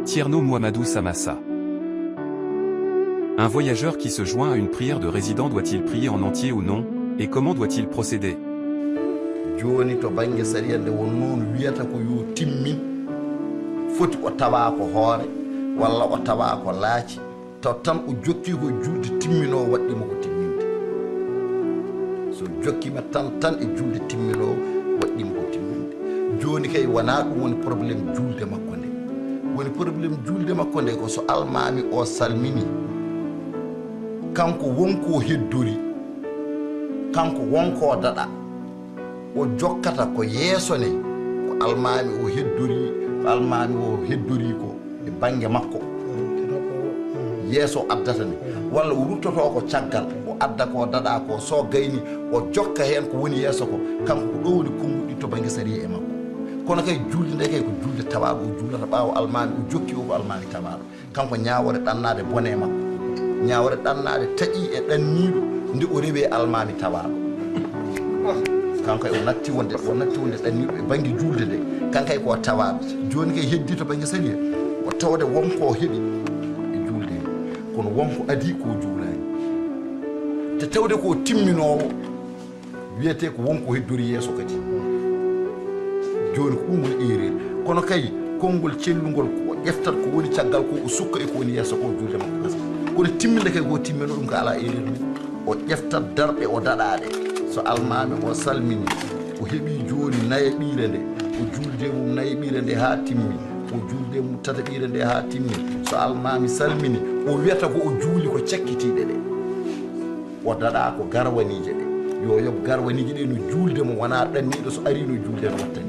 Thierno Mouhamadou Samassa. Un voyageur qui se joint à une prière de résident doit-il prier en entier ou non, et comment doit-il procéder? Joni to bange sariya nde won non wiyata ko yo timmin foti o tawa ko hoore walla o tawa ko laaci taw tan o jokki ko julde timmino waddimo ko timminde so jokkima tan e julde timmino waddimo ko timminde joni kay wana ɗum woni probléme julde makko nde woni probléme julde makko nde ko so almami o salmini kanko wonko heddori kanko wonko daɗa o jokkata ko yeeso ne ko almami o heddori ko e bange makko yeeso addata ne walla o ruttoto ko caggal o adda ko daɗa ko so gayni o jokka hen ko woni yeeso ko kanko ko ɗo woni konguɗi to bange sariya e makko kono kay julde nde kay ko julde tawaɗo o juulata ɓaawo almami o jokki o ko almami tawaɗo kanko ñawore ɗannade bone makko ñawore ɗannade taƴi e ɗanniɗo nde o rewe almami tawaɗo kanko o natti wonde ɗanniɗo e banggue julde nde kankay ko tawaɗo joni kay heddi to banggue sariya o tawde wonko heeɓi e julde he kono wonko adi ko juulani te tawde ko timminowo wiyete ko wonko heddori yeeso kadi joni ko ɗum woni erreur kono kay konngol cellugol ko ƴeftat ko woni caggal ko o sukka e ko woni yeeso ko julde makko gasa kono timminde kay ko timmino ɗum ko ala erreur ni o ƴeftat darɗe o daɗaɗe so almami o salmini o heeɓi joni naye ɓiire nde o julde mum naye ɓiire nde ha timmi o julde mum tata ɓiire nde ha timmi so almami salmini o wiyata ko o juuli ko cekkitiɗe ɗe o daɗa ko garwanije ɗe yo yob garwanije ɗe no julde mo wona ɗanniɗo so ari no julde no wattani